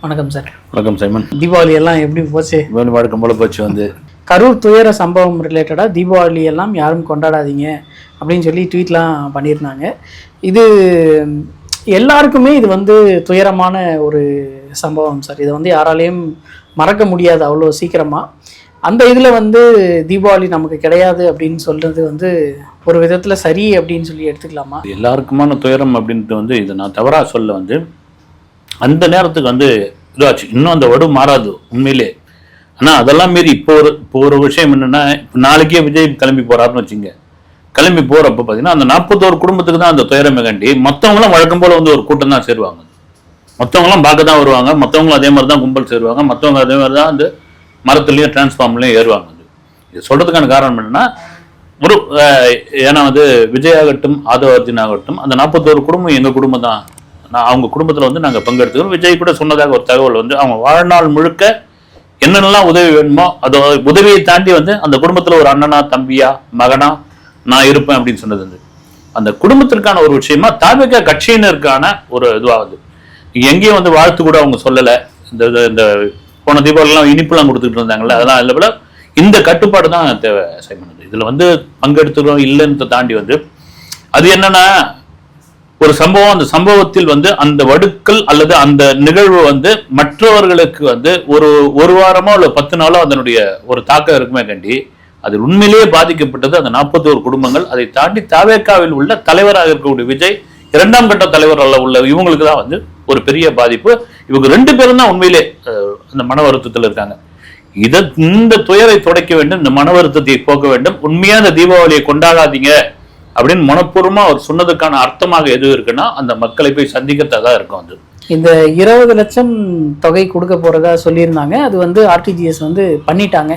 வணக்கம் சார். வணக்கம் சைமன். தீபாவளி எல்லாம் எப்படி போச்சு? வழக்கம் போல போச்சு. கரூர் துயர சம்பவம் ரிலேட்டடாக தீபாவளி எல்லாம் யாரும் கொண்டாடாதீங்க அப்படின்னு சொல்லி ட்வீட்லாம் பண்ணியிருந்தாங்க. இது எல்லாருக்குமே இது துயரமான ஒரு சம்பவம் சார். இதை யாராலையும் மறக்க முடியாது அவ்வளோ சீக்கிரமாக. அந்த இதில் தீபாவளி நமக்கு கிடையாது அப்படின்னு சொல்கிறது ஒரு விதத்தில் சரி அப்படின்னு சொல்லி எடுத்துக்கலாமா? எல்லாருக்குமான துயரம் அப்படின்ட்டு இதை நான் தவறாக சொல்ல அந்த நேரத்துக்கு இதாச்சு. இன்னும் அந்த வடு மாறாது உண்மையிலே. ஆனால் அதெல்லாம் மீறி இப்போ ஒரு விஷயம் என்னென்னா, இப்போ நாளைக்கே விஜய் கிளம்பி போகிறாருன்னு வச்சுங்க. கிளம்பி போகிறப்ப பார்த்தீங்கன்னா அந்த 41 குடும்பத்துக்கு தான் அந்த துயரமே கண்டி. மற்றவங்களாம் வழக்கம் போல் ஒரு கூட்டம் தான் சேருவாங்க. மற்றவங்களாம் பார்க்க தான் வருவாங்க. மற்றவங்களும் அதே மாதிரி தான் கும்பல் சேருவாங்க. மற்றவங்க அதே மாதிரி தான் மரத்துலேயும் டிரான்ஸ்ஃபார்ம்லையும் ஏறுவாங்க. இது சொல்கிறதுக்கான காரணம் என்னென்னா, ஏன்னா விஜய் ஆகட்டும் ஆதவ அர்ஜுன் ஆகட்டும் அந்த 41 குடும்பம் எங்கள் குடும்பம் தான். அவங்க குடும்பத்தில் நாங்கள் பங்கெடுத்துக்கிறோம். விஜய் கூட சொன்னதாக ஒரு தகவல் அவங்க வாழ்நாள் முழுக்க என்னென்னலாம் உதவி வேணுமோ அது உதவியை தாண்டி அந்த குடும்பத்தில் ஒரு அண்ணனா தம்பியா மகனா நான் இருப்பேன் அப்படின்னு சொன்னது அந்த குடும்பத்திற்கான ஒரு விஷயமா தாவேகா கட்சியினருக்கான ஒரு இதுவாகுது. எங்கேயும் வாழ்த்து கூட அவங்க சொல்லலை. இந்த போன தீபாவளிலாம் இனிப்புலாம் கொடுத்துட்டு இருந்தாங்கல்ல, அதெல்லாம் இல்லை விட இந்த கட்டுப்பாடு தான் தேவை செய்யணும். இதில் பங்கெடுத்துக்கிறோம் இல்லைன்னு தாண்டி அது என்னன்னா, ஒரு சம்பவம், அந்த சம்பவத்தில் அந்த வடுக்கள் அல்லது அந்த நிகழ்வு மற்றவர்களுக்கு ஒரு வாரமோ இல்ல 10 நாளோ அதனுடைய ஒரு தாக்கம் இருக்குமே கண்டி. அது உண்மையிலேயே பாதிக்கப்பட்டது அந்த 41 குடும்பங்கள். அதை தாண்டி தாவேகாவில் உள்ள தலைவராக இருக்கக்கூடிய விஜய், 2ஆம் கட்ட தலைவர் அல்ல உள்ள இவங்களுக்கு தான் ஒரு பெரிய பாதிப்பு. இவங்க 2 பேரும் தான் உண்மையிலே அந்த மன வருத்தத்தில் இருக்காங்க. இந்த துயரை துடைக்க வேண்டும், இந்த மன வருத்தத்தை போக்க வேண்டும். உண்மையா அந்த தீபாவளியை கொண்டாடாதீங்க அப்படின்னு மனப்பூர்வமா அவர் சொன்னதுக்கான அர்த்தமாக எது இருக்குன்னா, அந்த மக்களை போய் சந்திக்கிறதா இருக்கும். இந்த 20 லட்சம் தொகை கொடுக்க போறதா சொல்லியிருந்தாங்க. அது ஆர்டிஜிஎஸ் பண்ணிட்டாங்க.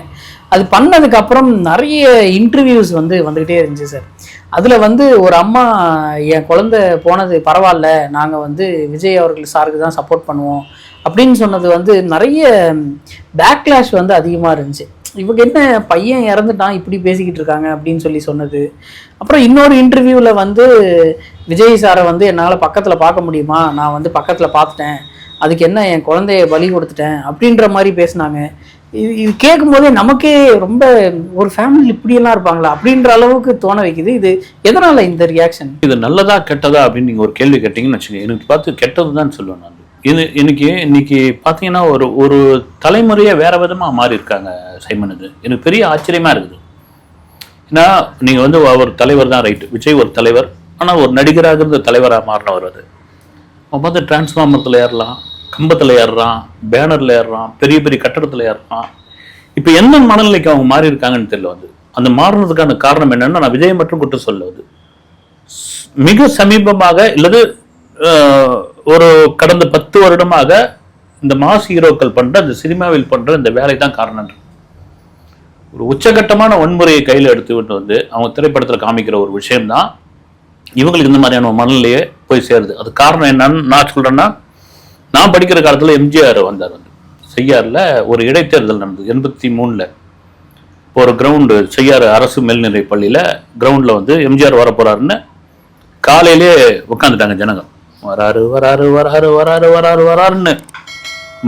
அது பண்ணதுக்கு அப்புறம் நிறைய இன்டர்வியூஸ் வந்துகிட்டே இருந்துச்சு சார். அதுல ஒரு அம்மா, என் குழந்தை போனது பரவாயில்ல, நாங்க விஜய் அவர்கள் சாருக்கு தான் சப்போர்ட் பண்ணுவோம் அப்படின்னு சொன்னது நிறைய பேக்லாஷ் அதிகமா இருந்துச்சு. இவங்க என்ன பையன் இறந்துட்டான் இப்படி பேசிக்கிட்டு இருக்காங்க அப்படின்னு சொல்லி சொன்னது. அப்புறம் இன்னொரு இன்டர்வியூவில் விஜய் சாரை என்னால் பக்கத்தில் பார்க்க முடியுமா, நான் பக்கத்தில் பார்த்துட்டேன், அதுக்கு என்ன என் குழந்தைய பலி கொடுத்துட்டேன் அப்படின்ற மாதிரி பேசினாங்க. இது கேட்கும் போதே நமக்கே ரொம்ப ஒரு ஃபேமிலி இப்படியெல்லாம் இருப்பாங்களா அப்படின்ற அளவுக்கு தோண வைக்குது. இது எதனால இந்த ரியாக்ஷன்? இது நல்லதா கெட்டதா அப்படின்னு நீங்கள் ஒரு கேள்வி கேட்டீங்கன்னு வச்சுக்கோங்க. எனக்கு பார்த்து கெட்டது தான் சொல்லுவேன் நான். இன்னைக்கு பார்த்தீங்கன்னா ஒரு தலைமுறையை வேற விதமாக மாறி இருக்காங்க சைமன். எனக்கு பெரிய ஆச்சரியமா இருக்குது. ஏன்னா நீங்கள் ஒரு தலைவர் தான், ரைட்டு, விஜய் ஒரு தலைவர். ஆனால் ஒரு நடிகராக இருந்த தலைவராக மாறினவர். அவன் பார்த்து டிரான்ஸ்ஃபார்மரத்தில் ஏறலாம், கம்பத்தில் ஏறுறான், பேனரில் ஏறுறான், பெரிய பெரிய கட்டடத்தில் ஏறுறான். இப்போ எந்த மனநிலைக்கு அவங்க மாறி இருக்காங்கன்னு தெரியல. அந்த மாறினதுக்கான காரணம் என்னன்னா, நான் விஜய் மட்டும் குற்றம் சொல்லுவது, மிக சமீபமாக இல்லது ஒரு கடந்த 10 வருடமாக இந்த மாஸ் ஹீரோக்கள் பண்ற இந்த சினிமாவில் பண்ற இந்த வேலை தான் காரணம். ஒரு உச்சகட்டமான வன்முறையை கையில் எடுத்துக்கிட்டு அவங்க திரைப்படத்தில் காமிக்கிற ஒரு விஷயம்தான் இவங்களுக்கு இந்த மாதிரியான மனநிலையே போய் சேருது. அது காரணம் என்னன்னு நான் சொல்றேன்னா, நான் படிக்கிற காலத்துல எம்ஜிஆர் வந்தார். செய்யாறுல ஒரு இடைத்தேர்தல் நடந்தது 83ல். இப்போ ஒரு கிரவுண்டு, செய்யாறு அரசு மேல்நிலை பள்ளியில கிரவுண்ட்ல எம்ஜிஆர் வர போறாருன்னு காலையிலே உட்காந்துட்டாங்க ஜனங்க. வராரு வராரு வராரு வராரு வராரு வராருன்னு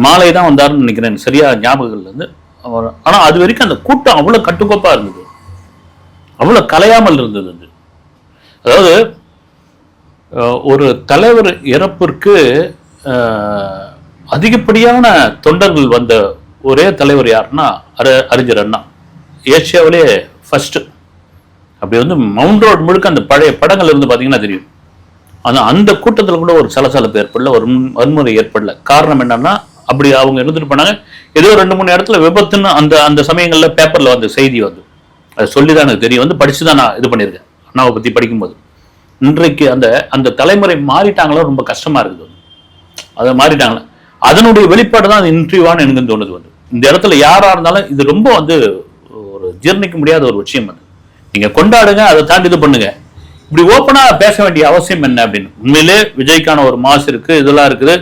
மாலை தான் வந்தாருன்னு நினைக்கிறேன், சரியா ஞாபகங்கள். ஆனா அது வரைக்கும் அந்த கூட்டம் அவ்வளவு கட்டுக்கோப்பா இருந்தது, அவ்வளவு கலையாமல் இருந்தது. அதாவது ஒரு தலைவர் இறப்பிற்கு அதிகப்படியான தொண்டர்கள் வந்த ஒரே தலைவர் யாருன்னா அறிஞர் அண்ணா. ஏசியாவிலே ஃபர்ஸ்ட். அப்படி மவுண்ட் ரோட் முழுக்க அந்த பழைய படங்கள் இருந்து பார்த்தீங்கன்னா தெரியும். ஆனால் அந்த கூட்டத்தில் கூட ஒரு சலசலப்பு ஏற்படல, ஒரு வன்முறை ஏற்படல. காரணம் என்னன்னா, அப்படி அவங்க இருந்துட்டு போனாங்க. ஏதோ 2-3 இடத்துல விபத்துன்னு அந்த சமயங்களில் பேப்பரில் செய்தி அதை சொல்லி தான் எனக்கு தெரியும். படிச்சு தான் நான் இது பண்ணியிருக்கேன் அண்ணாவை பற்றி படிக்கும்போது. இன்றைக்கு அந்த தலைமுறை மாறிட்டாங்களோ, ரொம்ப கஷ்டமா இருக்குது. அதை மாறிட்டாங்களே, அதனுடைய வெளிப்பாடு தான் அந்த இன்டர்வியூவான்னு எனக்கு தோணுது. இந்த இடத்துல யாரா இருந்தாலும் இது ரொம்ப ஒரு ஜீர்ணிக்க முடியாத ஒரு விஷயம். நீங்க கொண்டாடுங்க, அதை தாண்டி இது பண்ணுங்க. இப்படி ஓப்பனா பேச வேண்டிய அவசியம் என்ன அப்படின்னு. உண்மையிலே விஜய்க்கான ஒரு மாஸ் இருக்கு, இதெல்லாம் இருக்குது.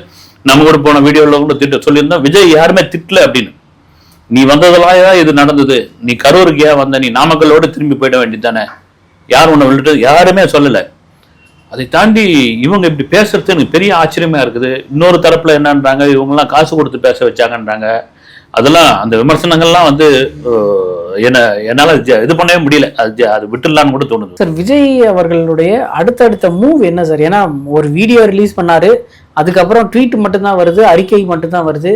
நம்ம கூட போன வீடியோல கூட திட்ட சொல்லியிருந்தோம், விஜய் யாருமே திட்டல அப்படின்னு. நீ வந்ததெல்லாம் இது நடந்தது, நீ கரூருக்கு ஏன் வந்த, நீ நாமக்கலோடு திரும்பி போயிட வேண்டியதானே, யார் உன்னை விட்டுட்டு யாருமே சொல்லலை. அதை தாண்டி இவங்க இப்படி பேசுறது எனக்கு பெரிய ஆச்சரியமா இருக்குது. இன்னொரு தரப்புல என்னன்றாங்க, இவங்கெல்லாம் காசு கொடுத்து பேச வச்சாங்கன்றாங்க. அதெல்லாம் அந்த விமர்சனங்கள்லாம் வந்து என்னால இது பண்ணவே முடியல. அது விட்டுலான்னு கூட தோணுது சார். விஜய் அவர்களுடைய அடுத்தடுத்த மூவ் என்ன சார்? ஏன்னா ஒரு வீடியோ ரிலீஸ் பண்ணாரு, அதுக்கப்புறம் ட்வீட் மட்டும்தான் வருது, அறிக்கை மட்டும்தான் வருது,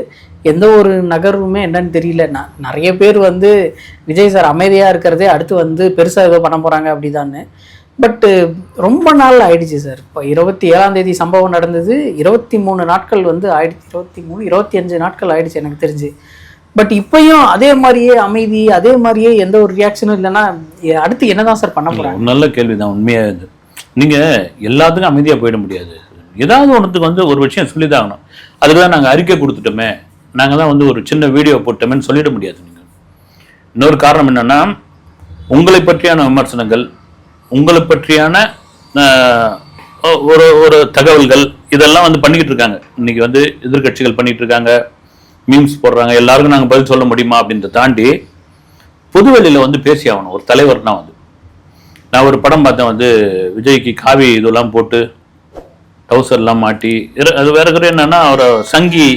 எந்த ஒரு நகர்வுமே என்னன்னு தெரியல. நிறைய பேர் வந்து விஜய் சார் அமைதியா இருக்கிறதே அடுத்து வந்து பெருசா ஏதோ பண்ண போறாங்க அப்படிதான்னு. பட்டு ரொம்ப நாள் ஆயிடுச்சு சார். இப்போ 27ஆம் தேதி சம்பவம் நடந்தது, 23 நாட்கள் வந்து ஆயிடுச்சு, 25 நாட்கள் ஆயிடுச்சு எனக்கு தெரிஞ்சு. பட் இப்பயும் அதே மாதிரியே அமைதி, அதே மாதிரியே எந்த ஒரு ரியாக்ஷனும் இல்லைன்னா அடுத்து என்னதான் சார் பண்ண போறாங்க? நல்ல கேள்விதான். உண்மையா இது நீங்க எல்லாத்துக்கும் அமைதியா போயிட முடியாது. ஏதாவது ஒன்றுத்துக்கு வந்து ஒரு விஷயம் சொல்லிதான் ஆகணும். அதுக்கு தான் நாங்கள் அறிக்கை கொடுத்துட்டோமே, நாங்கள் தான் வந்து ஒரு சின்ன வீடியோ போட்டோமேன்னு சொல்லிட முடியாது. நீங்கள் இன்னொரு காரணம் என்னன்னா, உங்களை பற்றியான விமர்சனங்கள், உங்களை பற்றியான ஒரு தகவல்கள் இதெல்லாம் வந்து பண்ணிக்கிட்டு இருக்காங்க. இன்னைக்கு வந்து எதிர்கட்சிகள் பண்ணிட்டு இருக்காங்க, மீம்ஸ் போடுறாங்க. எல்லாருக்கும் நாங்கள் பதில் சொல்ல முடியுமா அப்படின்றத தாண்டி பொதுவெளியில் வந்து பேசி ஆகணும். ஒரு தலைவர்னா வந்து நான் ஒரு படம் பார்த்தேன், வந்து விஜய்க்கு காவி இதெல்லாம் போட்டு டவுசர்லாம் மாட்டி, அது வேற என்னன்னா அவர் சங்கி,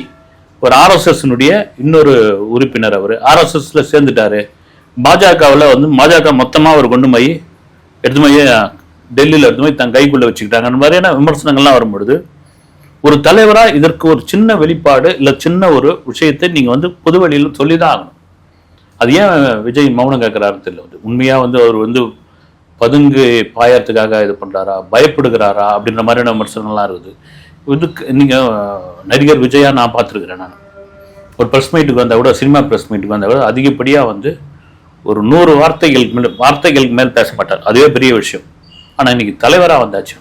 ஒரு ஆர்எஸ்எஸ்னுடைய இன்னொரு உறுப்பினர், அவர் ஆர்எஸ்எஸ்ல சேர்ந்துட்டாரு. பாஜகவில் வந்து பாஜக மொத்தமாக அவர் கொண்டு போய் எடுத்து போய் டெல்லியில் எடுத்து போய் தன் கைக்குள்ள வச்சுக்கிட்டாங்க. அந்த மாதிரியான விமர்சனங்கள்லாம் வரும்பொழுது ஒரு தலைவராக இதற்கு ஒரு சின்ன வெளிப்பாடு இல்லை சின்ன ஒரு விஷயத்தை நீங்கள் வந்து பொது வழியில் சொல்லி தான் ஆகணும். அது ஏன் விஜய் மௌனம் கேட்குறாருன்னு தெரியல. வந்து உண்மையாக வந்து அவர் வந்து பதுங்கு பாயறதுக்காக இது பண்ணுறாரா, பயப்படுகிறாரா அப்படின்ற மாதிரியான விமர்சனங்கள்லாம் இருக்குது. இது நீங்கள் நடிகர் விஜயா நான் பார்த்துருக்குறேன். நான் ஒரு ப்ரெஸ் மீட்டுக்கு வந்தால் கூட, சினிமா ப்ரெஸ் மீட்டுக்கு வந்தால் கூட அதிகப்படியாக வந்து ஒரு 100 வார்த்தைகளுக்கு மேல் பேச மாட்டார். அதுவே பெரிய விஷயம். ஆனால் இன்னைக்கு தலைவராக வந்தாச்சு.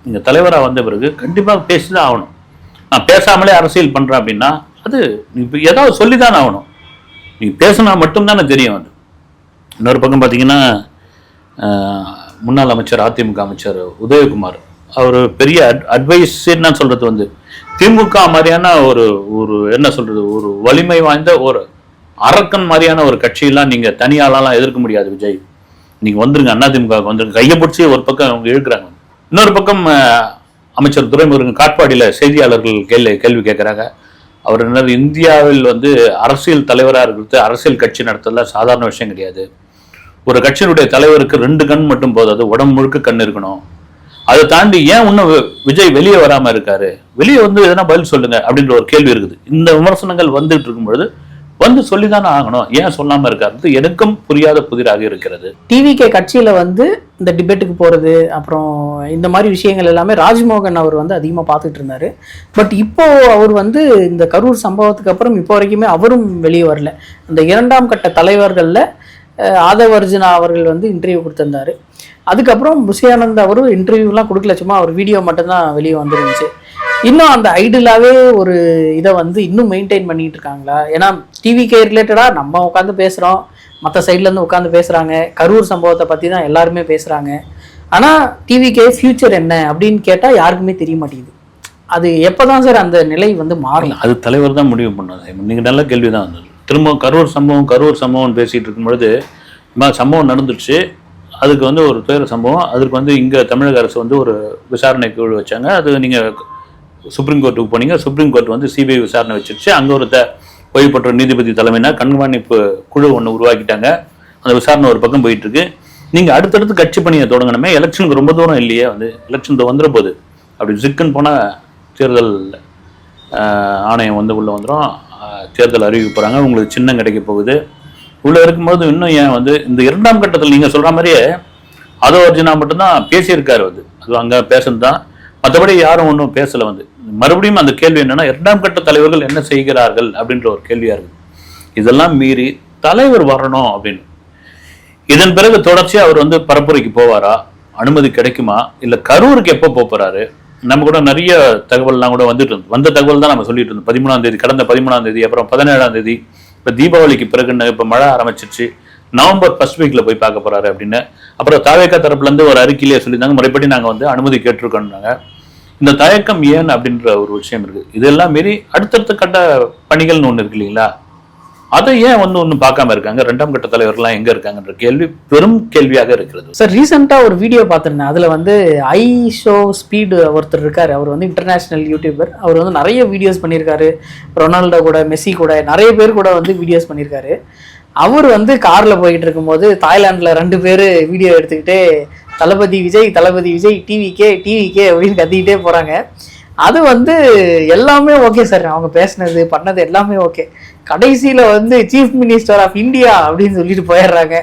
நீங்கள் தலைவராக வந்த பிறகு கண்டிப்பாக பேசி தான் ஆகணும். நான் பேசாமலே அரசியல் பண்ணுறேன் அப்படின்னா அது இப்போ ஏதாவது சொல்லி தானே ஆகணும். நீங்கள் பேசினா மட்டும்தானே தெரியும். அது இன்னொரு பக்கம் பார்த்தீங்கன்னா, முன்னாள் அமைச்சர், அதிமுக அமைச்சர் உதயகுமார், அவர் பெரிய அட்வைஸ் என்ன சொல்றது, வந்து திமுக மாதிரியான ஒரு என்ன சொல்றது, ஒரு வலிமை வாய்ந்த ஒரு அரக்கன் மாதிரியான ஒரு கட்சியெல்லாம் நீங்க தனியாலாம் எதிர்க்க முடியாது. விஜய் நீங்க வந்துருங்க, அதிமுக வந்துருங்க, கையை பிடிச்சி ஒரு பக்கம் அவங்க இழுக்கிறாங்க. இன்னொரு பக்கம் அமைச்சர் துரைமுருகன் காட்பாடியில் செய்தியாளர்கள் கேள்வி கேட்குறாங்க. அவர் என்ன, இந்தியாவில் வந்து அரசியல் தலைவராக இருக்கிறது, அரசியல் கட்சி நடத்துறதுல சாதாரண விஷயம் கிடையாது. ஒரு கட்சியினுடைய தலைவருக்கு 2 கண் மட்டும் போதாது, உடம்பு முழுக்க கண் இருக்கணும். அதை தாண்டி ஏன் இன்னும் விஜய் வெளியே வராம இருக்காரு, வெளியே வந்து எதனா பதில் சொல்லுங்க அப்படின்ற ஒரு கேள்வி இருக்குது. இந்த விமர்சனங்கள் வந்துட்டு இருக்கும்பொழுது வந்து சொல்லிதானே ஆகணும். ஏன் சொல்லாம இருக்காரு எனக்கும் புரியாத புதிராக இருக்கிறது. டிவிகே கட்சியில வந்து இந்த டிபேட்டுக்கு போறது, அப்புறம் இந்த மாதிரி விஷயங்கள் எல்லாமே ராஜ்மோகன் அவர் வந்து அதிகமா பார்த்துட்டு இருந்தாரு. பட் இப்போ அவர் வந்து இந்த கரூர் சம்பவத்துக்கு அப்புறம் இப்போ வரைக்குமே அவரும் வெளியே வரல. அந்த 2ஆம் கட்ட தலைவர்கள்ல ஆதவ் அர்ஜுனா அவர்கள் வந்து இன்டர்வியூ கொடுத்திருந்தாரு. அதுக்கப்புறம் புஷியானந்த் அவரும் இன்டர்வியூலாம் கொடுக்கல, சும்மா ஒரு வீடியோ மட்டும்தான் வெளியே வந்துருந்துச்சு. இன்னும் அந்த ஐடியலாவே ஒரு இதை வந்து இன்னும் மெயின்டைன் பண்ணிட்டு இருக்காங்களா? ஏன்னா டிவிகே ரிலேட்டடா நம்ம உட்காந்து பேசுறோம், மற்ற சைட்ல இருந்து உட்காந்து பேசுறாங்க, கரூர் சம்பவத்தை பத்தி தான் எல்லாருமே பேசுறாங்க. ஆனா டிவிகே ஃபியூச்சர் என்ன அப்படின்னு கேட்டா யாருக்குமே தெரிய மாட்டேங்குது. அது எப்பதான் சார் அந்த நிலை வந்து மாறும்? அது தலைவர் தான் முடிவு பண்ணாது. நீங்க நல்ல கேள்விதான் வந்தது. திரும்ப கரூர் சம்பவம் பேசிட்டு இருக்கும் பொழுது சம்பவம் நடந்துச்சு. அதுக்கு வந்து ஒரு துயர சம்பவம். அதுக்கு வந்து இங்கே தமிழக அரசு வந்து ஒரு விசாரணை குழு வச்சாங்க. அது நீங்கள் சுப்ரீம் கோர்ட்டுக்கு போனீங்க, சுப்ரீம் கோர்ட் வந்து சிபிஐ விசாரணை வச்சிருச்சு. அங்கே ஒரு ஓய்வு பெற்ற நீதிபதி தலைமையினா கண்காணிப்பு குழு ஒன்று உருவாக்கிட்டாங்க. அந்த விசாரணை ஒரு பக்கம் போயிட்டு இருக்கு. நீங்கள் அடுத்தடுத்து கட்சி பணியை தொடங்கணுமே, எலெக்ஷனுக்கு ரொம்ப தூரம் இல்லையே, வந்து எலெக்ஷன் வந்துட போகுது. அப்படி சிக்குன்னு போனால் தேர்தல் ஆணையம் வந்து உள்ளே வந்துடும், தேர்தல் அறிவிக்க போகிறாங்க, உங்களுக்கு சின்னம் கிடைக்க போகுது. உள்ளே இருக்கும்போது இன்னும் ஏன் வந்து இந்த 2ஆம் கட்டத்தில் நீங்கள் சொல்கிற மாதிரியே ஆதவ் அர்ஜுனா மட்டும்தான் பேசியிருக்காரு. வந்து அது அங்கே பேசுறது தான், மற்றபடி யாரும் ஒன்றும் பேசலை. வந்து மறுபடியும் அந்த கேள்வி என்னன்னா, 2ஆம் கட்ட தலைவர்கள் என்ன செய்கிறார்கள் அப்படின்ற ஒரு கேள்வியாக இருக்குது. இதெல்லாம் மீறி தலைவர் வரணும் அப்படின்னு. இதன் பிறகு தொடர்ச்சியாக அவர் வந்து பரப்புரைக்கு போவாரா, அனுமதி கிடைக்குமா, இல்லை கரூருக்கு எப்போ போகிறாரு? நம்ம கூட நிறைய தகவல்லாம் கூட வந்துட்டு இருந்தது. வந்த தகவல் தான் நம்ம சொல்லிட்டு இருந்தோம். 13ஆம் தேதி, கடந்த 13ஆம் தேதி, அப்புறம் 17ஆம் தேதி, இப்போ தீபாவளிக்கு பிறகு இப்போ மழை ஆரம்பிச்சிருச்சு, நவம்பர் ஃபர்ஸ்ட் வீக்ல போய் பார்க்க போறாரு அப்படின்னு. அப்புறம் தாவேகா தரப்புல இருந்து ஒரு அறிக்கையிலே சொல்லியிருந்தாங்க, முறைப்படி நாங்கள் வந்து அனுமதி கேட்டிருக்கோம்னாங்க. இந்த தயக்கம் ஏன் அப்படின்ற ஒரு விஷயம் இருக்கு. இதெல்லாம் மீறி அடுத்தடுத்த கட்ட பணிகள்னு ஒன்று இருக்கு இல்லைங்களா, அதை ஏன் ஒன்றும் பார்க்காம இருக்காங்க? 2ஆம் கட்ட தலைவர்கள்லாம் எங்க இருக்காங்கன்ற கேள்வி பெரும் கேள்வியாக இருக்கிறது. சார் ரீசெண்டா ஒரு வீடியோ பார்த்திருந்தேன். அதுல வந்து ஐஷோ ஸ்பீடு ஒருத்தர் இருக்காரு. அவர் வந்து இன்டர்நேஷனல் யூடியூபர். அவர் வந்து நிறைய வீடியோஸ் பண்ணியிருக்காரு. ரொனால்டோ கூட, மெஸ்ஸி கூட, நிறைய பேர் கூட வந்து வீடியோஸ் பண்ணியிருக்காரு. அவர் வந்து கார்ல போயிட்டு இருக்கும்போது தாய்லாந்துல 2 பேர் வீடியோ எடுத்துக்கிட்டு தளபதி விஜய் டிவிக்கே அப்படின்னு கத்திக்கிட்டே போறாங்க. அது வந்து எல்லாமே ஓகே சார், அவங்க பேசினது பண்ணது எல்லாமே ஓகே. கடைசியில வந்து சீஃப் மினிஸ்டர் ஆஃப் இந்தியா அப்படின்னு சொல்லிட்டு போயிடுறாங்க.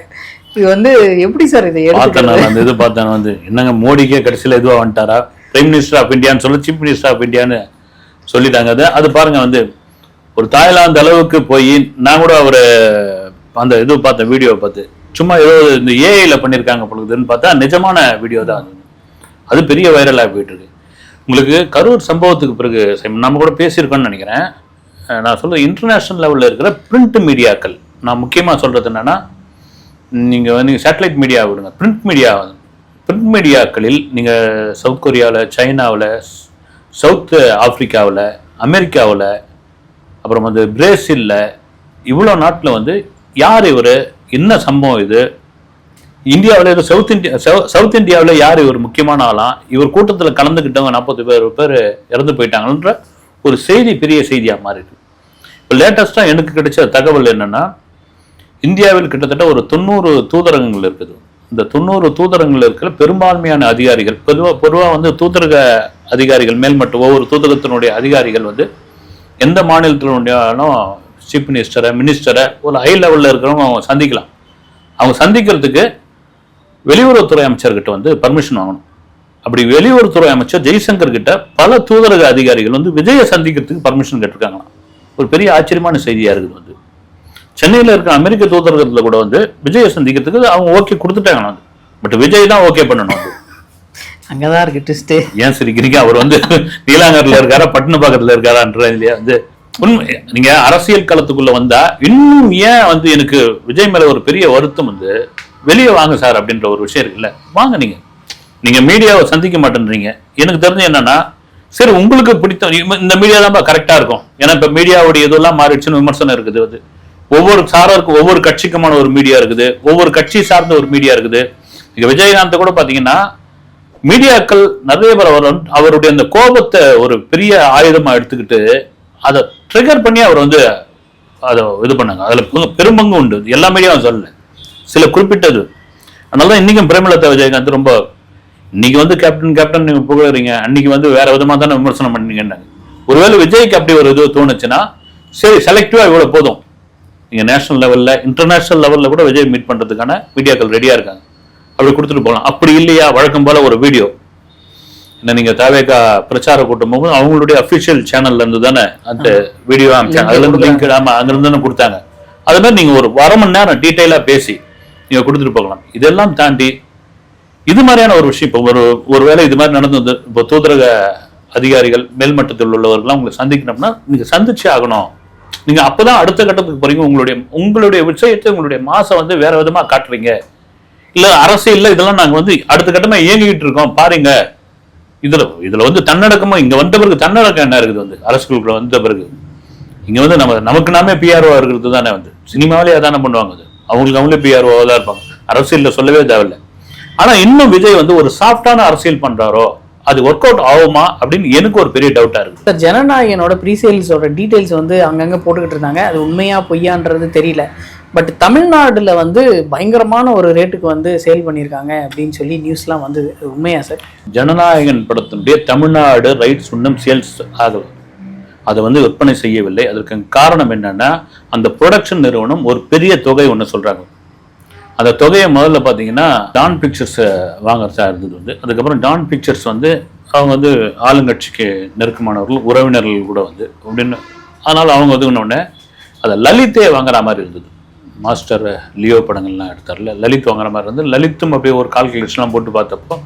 இது வந்து எப்படி சார் இதை அந்த இது பார்த்தேன் வந்து என்னங்க மோடிக்கே கடைசியில் இதுவா வந்துட்டாரா, பிரைம் மினிஸ்டர் ஆஃப் இந்தியான்னு சொல்ல சீஃப் மினிஸ்டர் ஆஃப் இந்தியான்னு சொல்லிட்டாங்க. அது பாருங்க வந்து ஒரு தாய்லாந்து அளவுக்கு போய் நான் கூட ஒரு அந்த இது பார்த்த வீடியோ பார்த்து சும்மா ஏதோ இந்த ஏஐல பண்ணியிருக்காங்க பொழுதுன்னு பார்த்தா நிஜமான வீடியோ தான் அது பெரிய வைரலாக போயிட்டு இருக்கு. உங்களுக்கு கரூர் சம்பவத்துக்கு பிறகு நம்ம கூட பேசியிருக்கோன்னு நினைக்கிறேன். நான் சொல்றது இன்டர்நேஷனல் லெவலில் இருக்கிற பிரிண்ட் மீடியாக்கள், நான் முக்கியமாக சொல்றது என்னன்னா, நீங்கள் சேட்டலைட் மீடியா விடுங்க, பிரிண்ட் மீடியாக்களில் நீங்கள் சவுத் கொரியாவில், சைனாவில், சவுத் ஆப்பிரிக்காவில், அமெரிக்காவில், அப்புறம் வந்து பிரேசிலில், இவ்வளோ நாட்டில் வந்து யார் இவர், என்ன சம்பவம் இது, இந்தியாவில் சவுத் இந்தியாவில் யார் இவர் முக்கியமான ஆளாம், இவர் கூட்டத்தில் கலந்துக்கிட்டவங்க 40 பேர் இறந்து போயிட்டாங்கன்ற ஒரு செய்தி பெரிய செய்தியாக மாறிடுது. இப்போ லேட்டஸ்டாக எனக்கு கிடைச்ச தகவல் என்னன்னா, இந்தியாவில் கிட்டத்தட்ட ஒரு 90 தூதரகங்கள் இருக்குது. இந்த 90 தூதரகங்கள் இருக்கிற பெரும்பான்மையான அதிகாரிகள், பொதுவாக வந்து தூதரக அதிகாரிகள், மேல்மட்ட ஒவ்வொரு தூதரகத்தினுடைய அதிகாரிகள் வந்து எந்த மாநிலத்தினுடையாலும் சீஃப் மினிஸ்டரை ஒரு ஹை லெவலில் இருக்கிறவங்க அவங்க சந்திக்கலாம். அவங்க சந்திக்கிறதுக்கு வெளியுறவுத்துறை அமைச்சர்கிட்ட வந்து பர்மிஷன் வாங்கணும். அப்படி வெளியுறவுத்துறை அமைச்சர் ஜெய்சங்கர் கிட்ட பல தூதரக அதிகாரிகள் வந்து விஜயை சந்திக்கிறதுக்கு பர்மிஷன் கேட்டிருக்காங்களாம். ஒரு பெரிய ஆச்சரியமான செய்தியா இருக்குது. வந்து சென்னையில் இருக்கிற அமெரிக்க தூதரகத்தில் கூட வந்து விஜயை சந்திக்கிறதுக்கு அவங்க ஓகே கொடுத்துட்டாங்களாம். பட் விஜய் தான் ஓகே பண்ணணும். வந்து அங்கதான் இருக்கு ட்விஸ்ட். ஏன் சரிக்கிறீங்க? அவர் வந்து நீலாங்கரில் இருக்காரா, பட்டினப்பாக்கத்தில் இருக்காரான்ற இல்லையா? வந்து உண்மை, நீங்க அரசியல் களத்துக்குள்ள வந்தா இன்னும் ஏன் வந்து எனக்கு விஜய் மேல ஒரு பெரிய வருத்தம் வந்து வெளியே வாங்க சார் அப்படின்ற ஒரு விஷயம் இருக்குல்ல. வாங்க, நீங்க மீடியாவை சந்திக்க மாட்டேன்றீங்க. எனக்கு தெரிஞ்சு என்னன்னா, சரி உங்களுக்கு பிடித்த இந்த மீடியா தான் கரெக்டா இருக்கும். ஏன்னா இப்ப மீடியாவுடைய இதெல்லாம் மாறிடுச்சுன்னு விமர்சனம் இருக்குது. அது ஒவ்வொரு சாரருக்கும் ஒவ்வொரு கட்சிக்குமான ஒரு மீடியா இருக்குது, ஒவ்வொரு கட்சி சார்ந்த ஒரு மீடியா இருக்குது. இங்க விஜயகாந்த் கூட பாத்தீங்கன்னா மீடியாக்கள் நிறைய பேர் அவருடைய அந்த கோபத்தை ஒரு பெரிய ஆயுதமா எடுத்துக்கிட்டு அதை ட்ரிகர் பண்ணி அவர் வந்து அதை இது பண்ணாங்க. அதுல பெரும்பங்கு உண்டு. எல்லா மீடியாவும் சொல்லல, சில குறிப்பிட்டது. அதனாலதான் இன்னைக்கும் பிரேமலதா விஜயகாந்த் ரொம்ப இன்னைக்கு வந்து கேப்டன் நீங்க புகழறீங்க, அன்னைக்கு வந்து வேற விதமா தானே விமர்சனம் பண்ணீங்கன்னு. ஒருவேளை விஜய்க்கு அப்படி ஒரு இது தோணுச்சுன்னா சரி, செலக்டிவா இவ்வளவு போதும். நீங்க நேஷனல் லெவல்ல, இன்டர்நேஷனல் லெவல்ல கூட விஜய் மீட் பண்றதுக்கான மீடியாக்கள் ரெடியா இருக்காங்க. அப்படி கொடுத்துட்டு போகலாம். அப்படி இல்லையா, வழக்கம் போல ஒரு வீடியோ என்ன, நீங்க தாவேகா பிரச்சார கூட்டம் போகும்போது அவங்களுடைய அபிஷியல் சேனல்ல இருந்து தானே அந்த வீடியோ அமைச்சாங்க. அதுல இருந்து லிங்க் அங்க இருந்து தானே கொடுத்தாங்க. அது மாதிரி நீங்க ஒரு 1/2 மணி நேரம் டீட்டெயிலா பேசி நீங்க கொடுத்துட்டு போகலாம். இதெல்லாம் தாண்டி இது மாதிரியான ஒரு விஷயம் இப்போ ஒரு வேளை இது மாதிரி நடந்தது. இப்போ தூதரக அதிகாரிகள் மேல்மட்டத்தில் உள்ளவர்கள்லாம் உங்களை சந்திக்கணும்னா நீங்க சந்திச்சே ஆகணும். நீங்க அப்பதான் அடுத்த கட்டத்துக்கு போறீங்க. உங்களுடைய விஷயத்தை, உங்களுடைய மாசம் வந்து வேற விதமா காட்டுறீங்க. இல்ல அரசியல்ல இதெல்லாம் நாங்க வந்து அடுத்த கட்டமா இயங்கிட்டு இருக்கோம் பாருங்க. இதுல வந்து தன்னடக்கமா இங்க வந்த பிறகு தன்னடக்கம் என்ன இருக்குது? வந்து அரசுக்குள்ள வந்த பிறகு இங்க வந்து நமக்கு நாமே பிஆர்ஓ இருக்கிறது தானே. வந்து சினிமாவிலே அதானே பண்ணுவாங்க. அவங்களுக்கு அவங்களே பிஆர்ஓ தான் இருப்பாங்க. அரசியல்ல சொல்லவே தேவையில்லை. ஆனா இன்னும் விஜய் வந்து ஒரு சாஃப்டான அரசியல் பண்றாரோ, அது ஒர்க் அவுட் ஆகுமா அப்படின்னு எனக்கு ஒரு பெரிய டவுட்டா இருக்கு. சார் ஜனநாயகனோட ப்ரீசேல்ஸோட டீடைல்ஸ் வந்து அங்கங்க போட்டுக்கிட்டு இருந்தாங்க. அது உண்மையா பொய்யான்றது தெரியல. பட் தமிழ்நாடுல வந்து பயங்கரமான ஒரு ரேட்டுக்கு வந்து சேல் பண்ணியிருக்காங்க அப்படின்னு சொல்லி நியூஸ்லாம் வந்தது. அது உண்மையா சார்? ஜனநாயகன் படத்தினுடைய தமிழ்நாடு ரைட்ஸ் இன்னும் சேல்ஸ் ஆகல. அதை வந்து விற்பனை செய்யவில்லை. அதற்கு காரணம் என்னன்னா, அந்த ப்ரொடக்ஷன் நிறுவனம் ஒரு பெரிய தொகை ஒன்று சொல்றாங்க. அந்த தொகையை முதல்ல பார்த்தீங்கன்னா டான் பிக்சர்ஸ் வாங்குறதா இருந்தது. வந்து அதுக்கப்புறம் டான் பிக்சர்ஸ் வந்து அவங்க வந்து ஆளுங்கட்சிக்கு நெருக்கமானவர்கள், உறவினர்கள் கூட வந்து அப்படின்னு. அதனால அவங்க வந்து இன்னொன்று அதை லலித்தே வாங்குற மாதிரி இருந்தது. மாஸ்டர் லியோ படங்கள்லாம் எடுத்தார்ல, லலித் வாங்குற மாதிரி இருந்து, லலித்தும் அப்படியே ஒரு கால்குலேஷன்லாம் போட்டு பார்த்தப்போ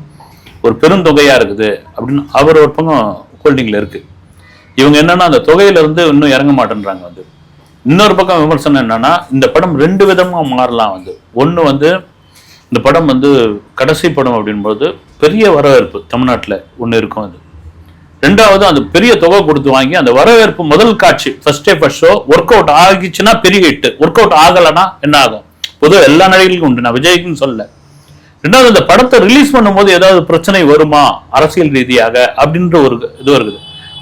ஒரு பெருந்தொகையாக இருக்குது அப்படின்னு அவர் ஒரு பக்கம் ஹோல்டிங்கில் இருக்கு. இவங்க என்னன்னா அந்த தொகையிலிருந்து இன்னும் இறங்க மாட்டேன்றாங்க. வந்து இன்னொரு பக்கம் விமர்சனம் என்னன்னா, இந்த படம் 2 விதமா மாறலாம். வந்து ஒன்று வந்து இந்த படம் வந்து கடைசி படம் அப்படின்போது பெரிய வரவேற்பு தமிழ்நாட்டில் ஒன்று இருக்கும். அது ரெண்டாவது அந்த பெரிய தொகை கொடுத்து வாங்கி அந்த வரவேற்பு முதல் காட்சி first day first show work out ஆகிச்சுன்னா பெரிய ஹிட், ஒர்க் அவுட் ஆகலைன்னா என்ன ஆகும்? பொதுவாக எல்லா நடிகர்களுக்கும் உண்டு, நான் விஜய்க்குன்னு சொல்ல. ரெண்டாவது அந்த படத்தை ரிலீஸ் பண்ணும்போது ஏதாவது பிரச்சனை வருமா அரசியல் ரீதியாக அப்படின்ற ஒரு இது இருக்குது.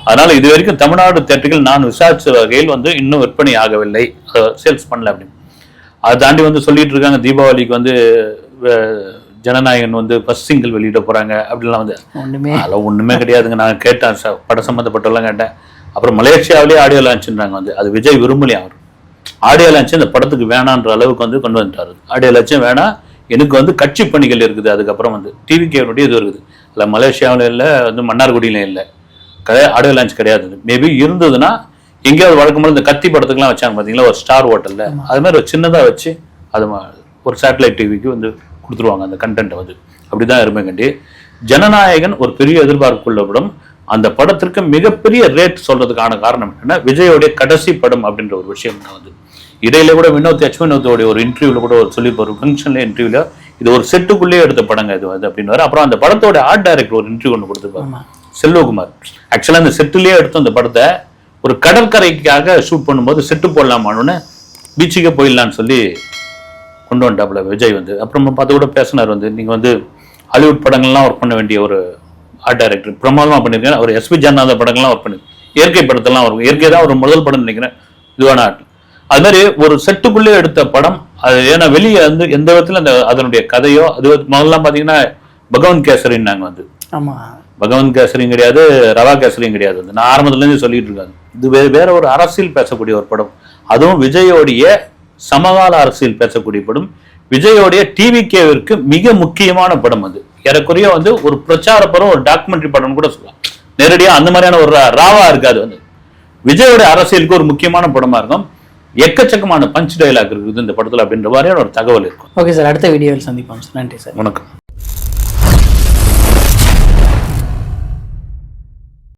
அதனால இது வரைக்கும் தமிழ்நாடு தியேட்டர்கள் நான் விசாரிச்ச வகையில் வந்து இன்னும் விற்பனை ஆகவில்லை, சேல்ஸ் பண்ணல அப்படின்னு. அதை தாண்டி வந்து சொல்லிட்டு இருக்காங்க தீபாவளிக்கு வந்து ஜனநாயகன் வந்து ஃபர்ஸ்ட் சிங்கிள் வெளியிட போறாங்க அப்படின்லாம் வந்து அதெல்லாம் ஒண்ணுமே கிடையாதுங்க. நான் கேட்டேன் படம் சம்மந்தப்பட்டெல்லாம் கேட்டேன். அப்புறம் மலேசியாவிலேயே ஆடியோ லான்ச்ன்றாங்க வந்து அது விஜய் விரும்பலையா அவர் ஆடியோ லான்ச் இந்த படத்துக்கு வேணான்ற அளவுக்கு வந்து கொண்டு வந்துட்டாரு. ஆடியோ லான்ச்சும் வேணாம், எனக்கு வந்து கட்சி பணிகள் இருக்குது, அதுக்கப்புறம் வந்து டிவிகேனுடைய இது இருக்குது. இல்லை மலேசியாவில் இல்லை, வந்து மன்னார்குடியிலும் இல்லை, ஆடியோ லான்ச் கிடையாது. மேபி இருந்ததுன்னா எங்கேயாவது வழக்கம்போது இந்த கத்தி படத்துக்குலாம் வச்சாங்க பார்த்தீங்களா ஒரு ஸ்டார் ஹோட்டலில், அது மாதிரி ஒரு சின்னதாக வச்சு அது ஒரு சேட்டலைட் டிவிக்கு வந்து கொடுத்துருவாங்க அந்த கண்டென்ட்டை வந்து. அப்படிதான் இருமைகண்டி ஜனநாயகன் ஒரு பெரிய எதிர்பார்ப்புள்ள படம். அந்த படத்திற்கு மிகப்பெரிய ரேட் சொல்றதுக்கான காரணம் என்னன்னா விஜயோடைய கடைசி படம் அப்படின்ற ஒரு விஷயம் தான் வந்து. இடையில கூட வினோத்தோடைய ஒரு இன்டர்வியூல கூட ஒரு சொல்லி ஒரு ஃபங்க்ஷன்ல இன்டர்வியூல இது ஒரு செட்டுக்குள்ளேயே எடுத்த படங்க இது வந்து அப்படின்னு. அப்புறம் அந்த படத்தோட ஆர்ட் டைரக்டர் ஒரு இன்டர்வியூ ஒன்று கொடுத்துருப்பாங்க செல்வகுமார். ஆக்சுவலா அந்த செட்டுலயே எடுத்த அந்த படத்தை ஒரு கடற்கரைக்காக ஷூட் பண்ணும்போது செட்டு போடலாமான்னு பீச்சுக்கே போயிடலான்னு சொல்லி கொண்டு வந்துட்டாப்புல விஜய் வந்து. அப்புறம் பார்த்து கூட பேசினார் வந்து நீங்க வந்து ஹாலிவுட் படங்கள்லாம் ஒர்க் பண்ண வேண்டிய ஒரு ஆர்ட் டைரக்டர், பிரமாதமா பண்ணிருக்கேன். அவர் எஸ்பி ஜானநாத படங்கள்லாம் ஒர்க் பண்ணிருக்கேன், இயற்கை படத்தெல்லாம் வரும், இயற்கை தான் ஒரு முதல் படம் நினைக்கிறேன் இதுவான ஆர்ட். அது மாதிரி ஒரு செட்டுக்குள்ளே எடுத்த படம் அது. ஏன்னா வெளியே வந்து எந்த விதத்துல அந்த அதனுடைய கதையோ அது முதல்லாம் பாத்தீங்கன்னா பகவந்த் கேசரின்னாங்க வந்து. ஆமா, பகவந்த் கேசரியும் கிடையாது, ரவா கேசரியும் கிடையாது வந்து. நான் ஆரம்பத்துல இருந்து சொல்லிட்டு இருக்காங்க இது வேற ஒரு அரசியல் பேசக்கூடிய ஒரு படம். அதுவும் விஜயோடைய சமகால அரசியல் பேசக்கூடிய படம். விஜயோடைய டிவிகேவிற்கு மிக முக்கியமான படம் அது. ஏறக்குறைய வந்து ஒரு பிரச்சார படம், ஒரு டாக்குமெண்ட்ரி படம் கூட சொல்லலாம். நேரடியா அந்த மாதிரியான ஒரு ராவா இருக்காது வந்து. விஜயோட அரசியலுக்கு ஒரு முக்கியமான படமா இருக்கும். எக்கச்சக்கமான பஞ்ச் டைலாக் இருக்குது இந்த படத்துல அப்படின்ற மாதிரியான ஒரு தகவல் இருக்கும். ஓகே சார், அடுத்த வீடியோவில் சந்திப்போம் சார். நன்றி சார். வணக்கம்.